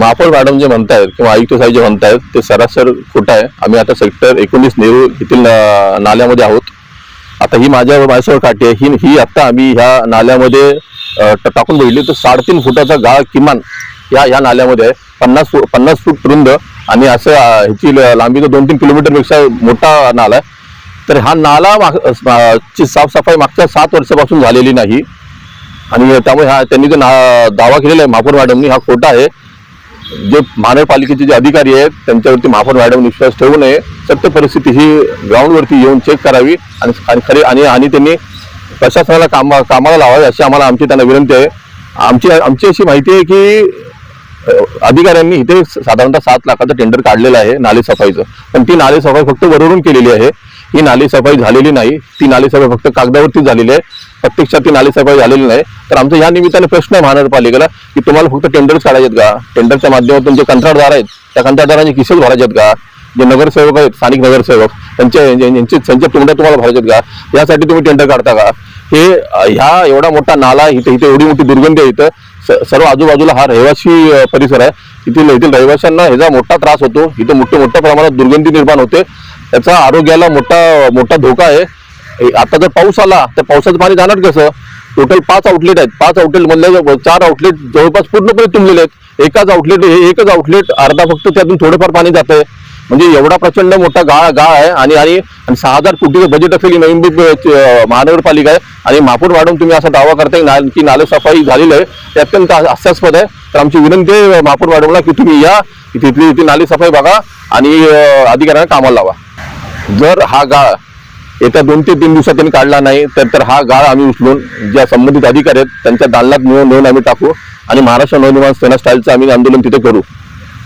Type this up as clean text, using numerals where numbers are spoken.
महापौर मॅडम जे म्हणतायत किंवा आयुक्त साहेब जे म्हणतायत ते सरासर खोटं आहे. आम्ही आता सेक्टर 19 नेहरू येथील नाल्यामध्ये आहोत. आता ही माझ्यासमोर काठी आहे. ही आता आम्ही ह्या नाल्यामध्ये टाकून बघितली तर 3.5 फुटाचा गाळ किमान या नाल्यामध्ये आहे. 50 फूट रुंद आणि असं ह्याची लांबी तर 2-3 किलोमीटरपेक्षा मोठा नाला आहे. तर हा नाला ची साफसफाई मागच्या 7 वर्षापासून झालेली नाही आणि त्यामुळे त्यांनी जो दावा केलेला आहे महापौर मॅडमनी हा खोटा आहे. जे महानगरपालिकेचे जे अधिकारी आहेत त्यांच्यावरती महापौर मॅडम विश्वास ठेवू नये. सत्य परिस्थिती ही ग्राउंडवरती येऊन चेक करावी आणि त्यांनी प्रशासनाला कामाला लावावे अशी आमची त्यांना विनंती आहे. आमची अशी माहिती आहे की अधिकाऱ्यांनी इथे साधारणतः 7 लाखाचं टेंडर काढलेलं आहे नाली सफाईचं. पण ती नाली सफाई फक्त वरून केलेली आहे. ही नाली सफाई झालेली नाही. ती नाली सफाई फक्त कागदावरती झालेली आहे. प्रत्यक्षात ती नाली सफाई झालेली नाही. तर आमचा या निमित्ताने प्रश्न आहे महानगरपालिकेला की तुम्हाला फक्त टेंडर्स काढायचे का? टेंडरच्या माध्यमातून जे कंत्राटदार आहेत त्या कंत्राटदारांचे किशोर भरायचे आहेत का? जे नगरसेवक आहेत स्थानिक नगरसेवक त्यांच्या तोंड्या तुम्हाला भरायचे का? यासाठी तुम्ही टेंडर काढता का? हे ह्या एवढा मोठा नाला इथे एवढी मोठी दुर्गंधी आहे. इथं सर्व आजूबाजूला हा रहिवासी परिसर आहे. येथील रहिवाशांना ह्याचा मोठा त्रास होतो. इथं मोठ्या प्रमाणात दुर्गंधी निर्माण होते. त्याचा आरोग्याला मोठा धोका आहे. आता जर पाऊस आला तर पावसाचं पाणी जाणार कसं? टोटल 5 आउटलेट आहेत. 5 आउटलेट मधले 4 आउटलेट जवळपास पूर्णपणे तुंबलेले आहेत. एकच आउटलेट अर्धा फक्त त्यातून थोडंफार पाणी जात आहे. म्हणजे एवढा प्रचंड मोठा गाळ आहे आणि 6,000 कोटीचं बजेट असलेली नवी मुंबई महानगरपालिका आहे आणि महापौर मॅडम तुम्ही असा दावा करताय की नाले सफाई झालेली आहे. ते अत्यंत हास्यास्पद आहे. तर आमची विनंती आहे महापौर मॅडमला की तुम्ही या इथली नाली सफाई बघा आणि अधिकाऱ्यांना कामाला लावा. जर हा गाळ येत्या 2 ते 3 दिवसात त्यांनी काढला नाही तर हा गाळ आम्ही उचलून ज्या संबंधित अधिकारी आहेत त्यांच्या दालनात नेऊन आम्ही टाकू आणि महाराष्ट्र नवनिर्माण सेना स्टाईलचं आम्ही आंदोलन तिथे करू.